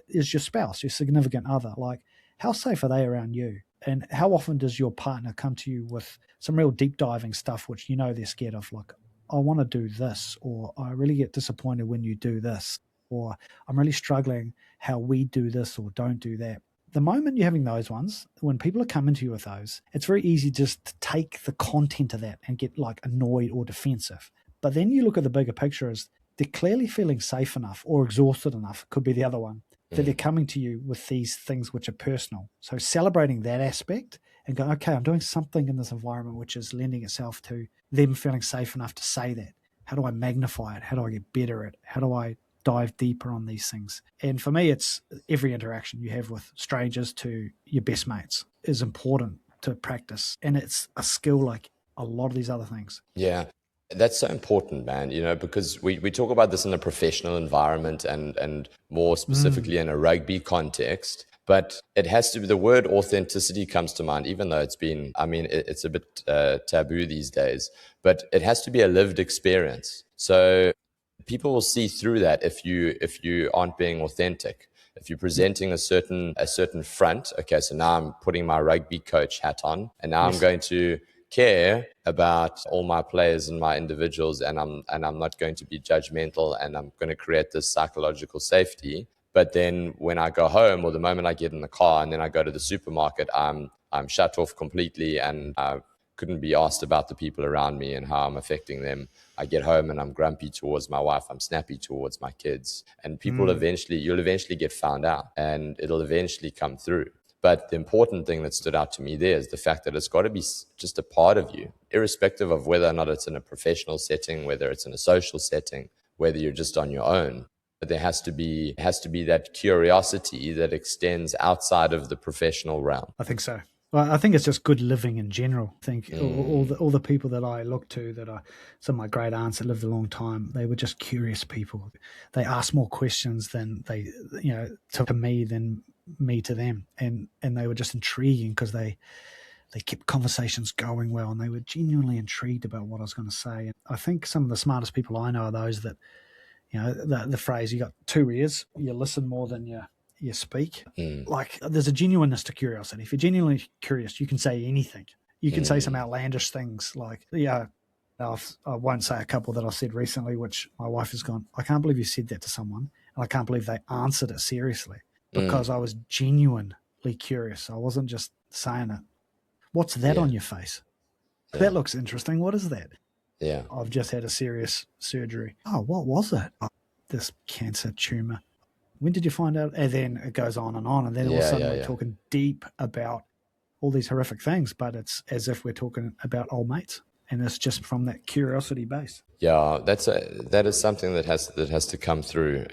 is your spouse, your significant other. Like, how safe are they around you? And how often does your partner come to you with some real deep diving stuff, which they're scared of? Like, I want to do this, or I really get disappointed when you do this, or I'm really struggling how we do this or don't do that. The moment you're having those ones, when people are coming to you with those, it's very easy just to take the content of that and get like annoyed or defensive. But then you look at the bigger picture as they're clearly feeling safe enough or exhausted enough, could be the other one, that they're coming to you with these things which are personal. So celebrating that aspect and go, okay, I'm doing something in this environment which is lending itself to them feeling safe enough to say that. How do I magnify it? How do I get better at it? How do I dive deeper on these things? And for me, it's every interaction you have with strangers to your best mates is important to practice. And it's a skill like a lot of these other things. Yeah. That's so important, man, because we talk about this in a professional environment and more specifically in a rugby context, but it has to be, the word authenticity comes to mind, even though it's a bit taboo these days, but it has to be a lived experience. So people will see through that if you aren't being authentic. If you're presenting a certain front, okay, so now I'm putting my rugby coach hat on, and now I'm going to care about all my players and my individuals, and I'm not going to be judgmental, and I'm going to create this psychological safety. But then when I go home, or the moment I get in the car and then I go to the supermarket, I'm shut off completely, and I couldn't be asked about the people around me and how I'm affecting them. I get home and I'm grumpy towards my wife, I'm snappy towards my kids, and you'll eventually get found out, and it'll eventually come through. But the important thing that stood out to me there is the fact that it's got to be just a part of you, irrespective of whether or not it's in a professional setting, whether it's in a social setting, whether you're just on your own. But there has to be that curiosity that extends outside of the professional realm. I think so. Well, I think it's just good living in general. I think Mm, all the people that I look to that are some of my great aunts that lived a long time, they were just curious people. They asked more questions than they, to me than me to them, and they were just intriguing because they kept conversations going well, and they were genuinely intrigued about what I was going to say. And I think some of the smartest people I know are those that, the phrase, you got two ears, you listen more than you speak. mm, Like, there's a genuineness to curiosity. If you're genuinely curious, you can say anything. You can say some mm. outlandish things like, I won't say a couple that I've said recently, which my wife has gone, I can't believe you said that to someone. And I can't believe they answered it seriously, Mm, because I was genuinely curious. I wasn't just saying it. What's that yeah, on your face? yeah, That looks interesting. What is that? yeah, I've just had a serious surgery. Oh, what was it? Oh, this cancer tumor. When did you find out? And then it goes on. And then all of a yeah, sudden yeah, we're yeah. talking deep about all these horrific things, but it's as if we're talking about old mates. And it's just from that curiosity base. Yeah, that is something that has to come through,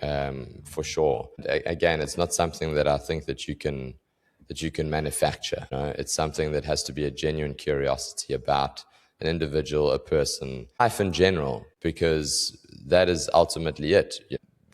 for sure. Again, it's not something that I think that you can manufacture. It's something that has to be a genuine curiosity about an individual, a person, life in general, because that is ultimately it.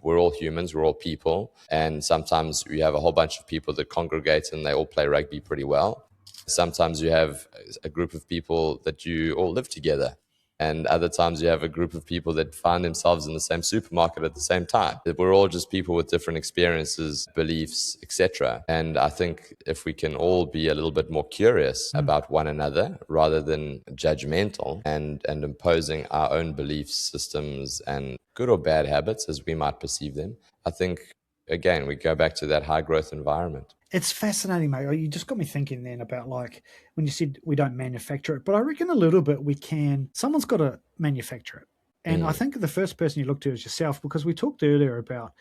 We're all humans, we're all people, and sometimes we have a whole bunch of people that congregate and they all play rugby pretty well. Sometimes you have a group of people that you all live together, and other times you have a group of people that find themselves in the same supermarket at the same time. That we're all just people with different experiences, beliefs, etc. And I think if we can all be a little bit more curious Mm. about one another rather than judgmental and imposing our own belief systems and good or bad habits as we might perceive them, I think, again, we go back to that high growth environment. It's fascinating, mate. You just got me thinking then about, like, when you said we don't manufacture it, but I reckon a little bit we can. Someone's got to manufacture it. And I Mm, think the first person you look to is yourself, because we talked earlier about,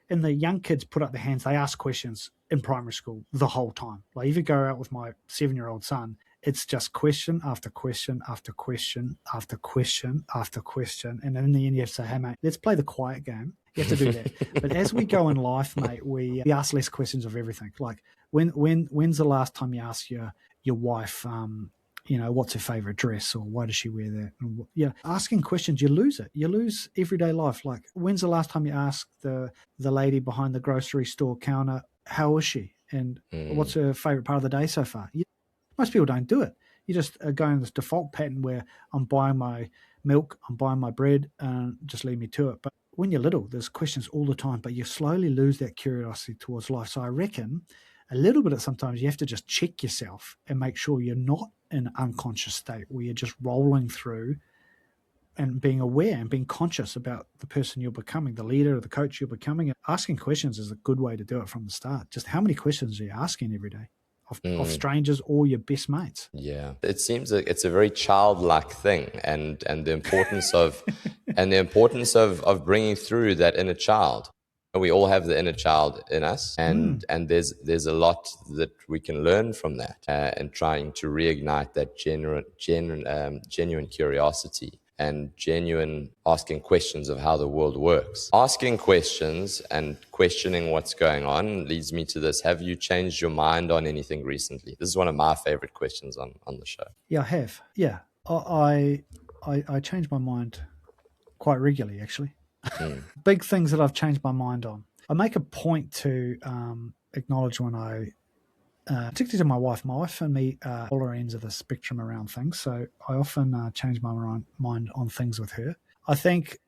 and the young kids put up their hands, they ask questions in primary school the whole time. Like, if you go out with my 7-year-old son, it's just question after question after question after question after question. And then in the end, you have to say, hey, mate, let's play the quiet game. You have to do that. But as we go in life, mate, we ask less questions of everything. Like, when's the last time you asked your wife, what's her favorite dress, or why does she wear that? And, asking questions, you lose it. You lose everyday life. Like, when's the last time you asked the lady behind the grocery store counter, how is she? And mm, what's her favorite part of the day so far? Most people don't do it. You just go in this default pattern where I'm buying my milk, I'm buying my bread, and just leave me to it. But when you're little, there's questions all the time, but you slowly lose that curiosity towards life. So I reckon a little bit of sometimes you have to just check yourself and make sure you're not in an unconscious state where you're just rolling through and being aware and being conscious about the person you're becoming, the leader or the coach you're becoming. Asking questions is a good way to do it from the start. Just how many questions are you asking every day of mm. strangers or your best mates? Yeah, it seems like it's a very childlike thing, and the importance of of bringing through that inner child. And we all have the inner child in us, Mm. and there's a lot that we can learn from that, and trying to reignite that genuine curiosity and genuine asking questions of how the world works. Asking questions and questioning what's going on leads me to this. Have you changed your mind on anything recently? This is one of my favorite questions on the show. Yeah, I have. Yeah, I change my mind quite regularly, actually. Mm, Big things that I've changed my mind on. I make a point to acknowledge when particularly to my wife. My wife and me are polar ends of the spectrum around things, so I often change my mind on things with her. I think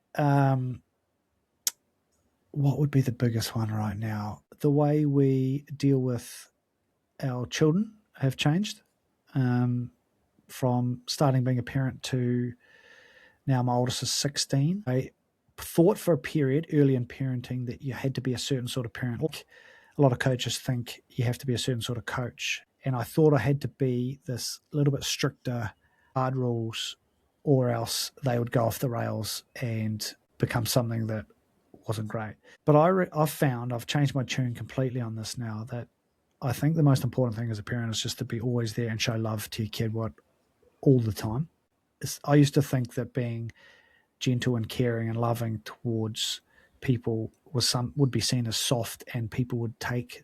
what would be the biggest one right now? The way we deal with our children have changed, from starting being a parent to now my oldest is 16. I thought for a period early in parenting that you had to be a certain sort of parent. Like, a lot of coaches think you have to be a certain sort of coach. And I thought I had to be this little bit stricter, hard rules, or else they would go off the rails and become something that wasn't great. But I've found I've changed my tune completely on this now, that I think the most important thing as a parent is just to be always there and show love to your kid all the time. I used to think that being gentle and caring and loving towards people would be seen as soft, and people would take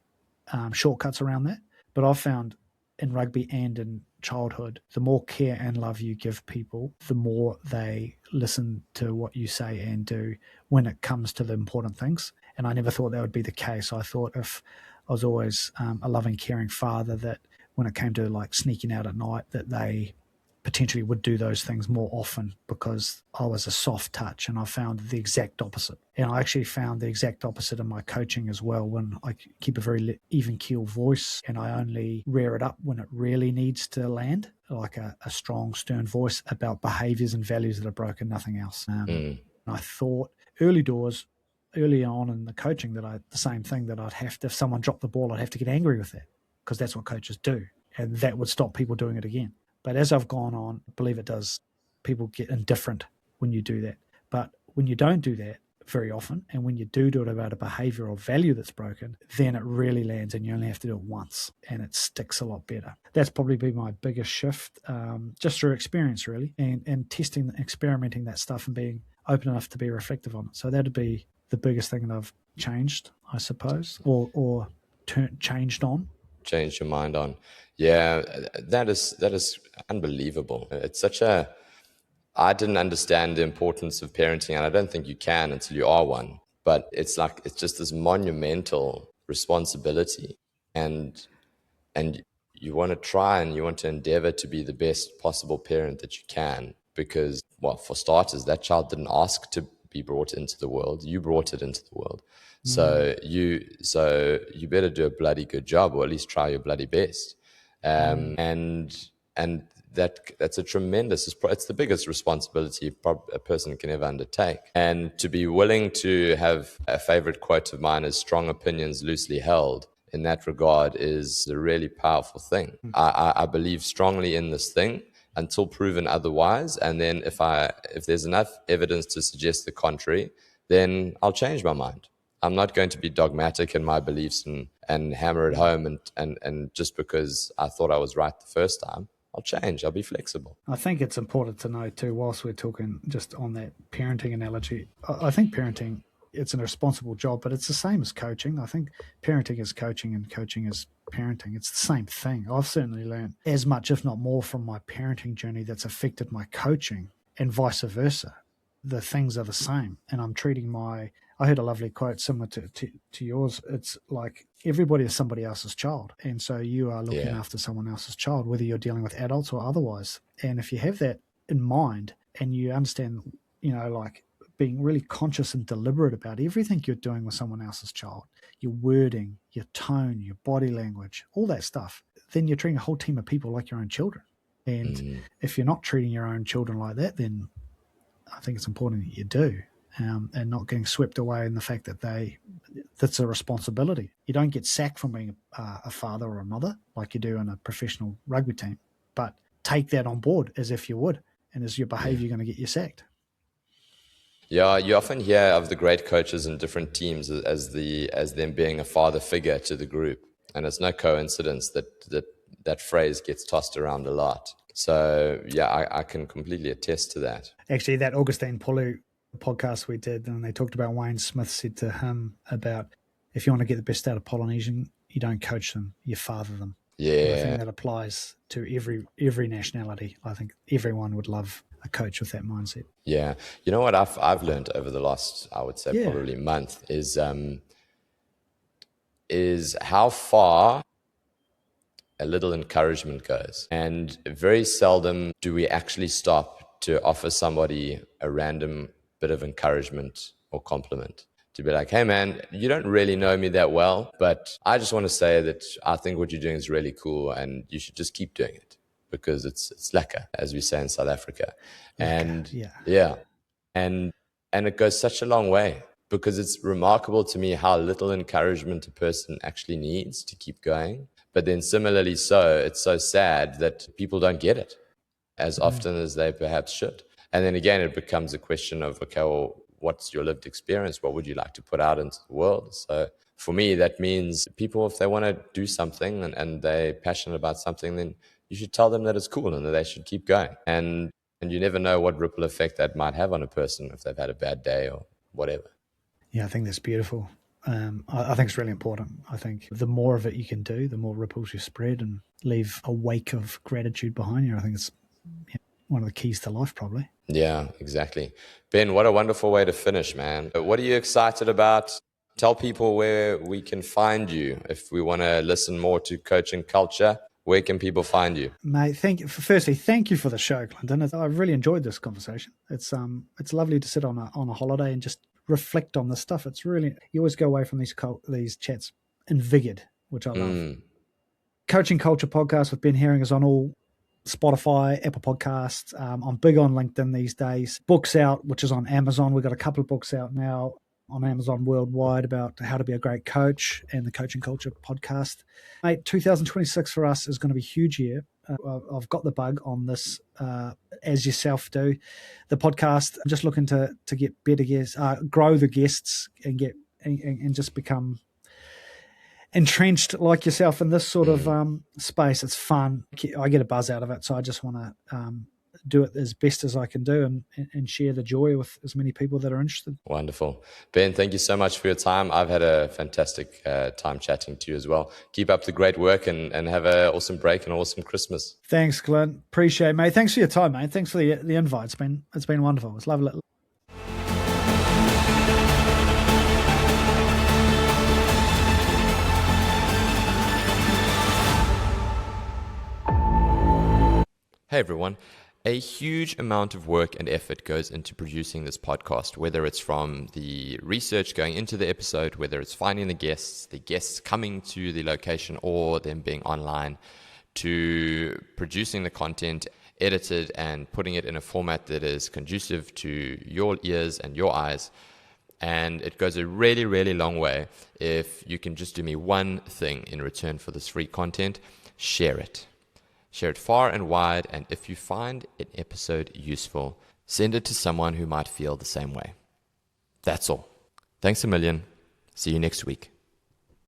shortcuts around that. But I've found in rugby and in childhood, the more care and love you give people, the more they listen to what you say and do when it comes to the important things. And I never thought that would be the case. I thought if I was always a loving, caring father, that when it came to like sneaking out at night, that they potentially would do those things more often because I was a soft touch, and I found the exact opposite. And I actually found the exact opposite in my coaching as well, when I keep a very even keel voice and I only rear it up when it really needs to land, like a strong, stern voice about behaviors and values that are broken, nothing else. And I thought early on in the coaching that the same thing, that I'd have to, if someone dropped the ball, I'd have to get angry with it because that's what coaches do. And that would stop people doing it again. But as I've gone on, I believe it does, people get indifferent when you do that. But when you don't do that very often, and when you do it about a behavior or value that's broken, then it really lands, and you only have to do it once, and it sticks a lot better. That's probably been my biggest shift, just through experience, really, and testing, experimenting that stuff and being open enough to be reflective on it. So that'd be the biggest thing that I've changed, I suppose, or changed on. Changed your mind on. Yeah, that is unbelievable. It's I didn't understand the importance of parenting, and I don't think you can until you are one. But it's just this monumental responsibility, and you want to try and you want to endeavor to be the best possible parent that you can, because, well, for starters, that child didn't ask to be brought into the world. You brought it into the world. So you better do a bloody good job, or at least try your bloody best. And that's a tremendous, it's the biggest responsibility a person can ever undertake. And to be willing to have a favorite quote of mine is strong opinions loosely held in that regard is a really powerful thing. I believe strongly in this thing until proven otherwise. And then if there's enough evidence to suggest the contrary, then I'll change my mind. I'm not going to be dogmatic in my beliefs and hammer it home. And just because I thought I was right the first time, I'll change. I'll be flexible. I think it's important to know too, whilst we're talking just on that parenting analogy, I think parenting, it's a responsible job, but it's the same as coaching. I think parenting is coaching and coaching is parenting. It's the same thing. I've certainly learned as much, if not more, from my parenting journey that's affected my coaching, and vice versa. The things are the same. And I'm treating I heard a lovely quote similar to yours. It's like everybody is somebody else's child. And so you are looking after someone else's child, whether you're dealing with adults or otherwise. And if you have that in mind and you understand, like being really conscious and deliberate about everything you're doing with someone else's child, your wording, your tone, your body language, all that stuff, then you're treating a whole team of people like your own children. And if you're not treating your own children like that, then I think it's important that you do. And not getting swept away in the fact that that's a responsibility. You don't get sacked from being a father or a mother like you do in a professional rugby team, but take that on board as if you would, and is your behavior going to get you sacked? Yeah, you often hear of the great coaches in different teams as them being a father figure to the group, and it's no coincidence that phrase gets tossed around a lot. So yeah, I can completely attest to that. Actually, that Augustine Pulu podcast we did, and they talked about Wayne Smith said to him about, if you want to get the best out of Polynesian, you don't coach them, you father them. Yeah, and I think that applies to every nationality. I think everyone would love a coach with that mindset. Yeah, you know what I've learned over the last, I would say, probably month is how far a little encouragement goes, and very seldom do we actually stop to offer somebody a random bit of encouragement or compliment, to be like, hey man, you don't really know me that well, but I just want to say that I think what you're doing is really cool and you should just keep doing it because it's lekker, as we say in South Africa. And and it goes such a long way, because it's remarkable to me how little encouragement a person actually needs to keep going. But then similarly, it's so sad that people don't get it as often as they perhaps should. And then again, it becomes a question of, okay, well, what's your lived experience? What would you like to put out into the world? So for me, that means people, if they want to do something and they're passionate about something, then you should tell them that it's cool and that they should keep going. And you never know what ripple effect that might have on a person if they've had a bad day or whatever. Yeah, I think that's beautiful. I think it's really important. I think the more of it you can do, the more ripples you spread and leave a wake of gratitude behind you. I think it's one of the keys to life, probably. Yeah, exactly. Ben, what a wonderful way to finish, man. What are you excited about? Tell people where we can find you if we want to listen more to coaching culture. Where can people find you? Mate, firstly, thank you for the show, Clinton. I've really enjoyed this conversation. It's lovely to sit on a holiday and just reflect on this stuff. It's really, you always go away from these chats invigorated, which I love. Coaching Culture podcast with Ben Herring is on all Spotify, Apple Podcasts. I'm big on LinkedIn these days. Books out, which is on Amazon. We've got a couple of books out now on Amazon worldwide about how to be a great coach, and the Coaching Culture podcast. Mate, 2026 for us is going to be a huge year. I've got the bug on this, as yourself do. The podcast, I'm just looking to get better guests, grow the guests, and and just become entrenched like yourself in this sort of space. It's fun. I get a buzz out of it, so I just want to do it as best as I can do and share the joy with as many people that are interested. Wonderful. Ben, thank you so much for your time. I've had a fantastic time chatting to you as well. Keep up the great work and have an awesome break and an awesome Christmas. Thanks, Glenn. Appreciate it, mate. Thanks for your time, mate. Thanks for the invite. It's been wonderful. It's lovely. Hey everyone. A huge amount of work and effort goes into producing this podcast, whether it's from the research going into the episode, whether it's finding the guests coming to the location or them being online, to producing the content, edited and putting it in a format that is conducive to your ears and your eyes. And it goes a really, really long way if you can just do me one thing in return for this free content: share it. Share it far and wide, and if you find an episode useful, send it to someone who might feel the same way. That's all. Thanks a million. See you next week.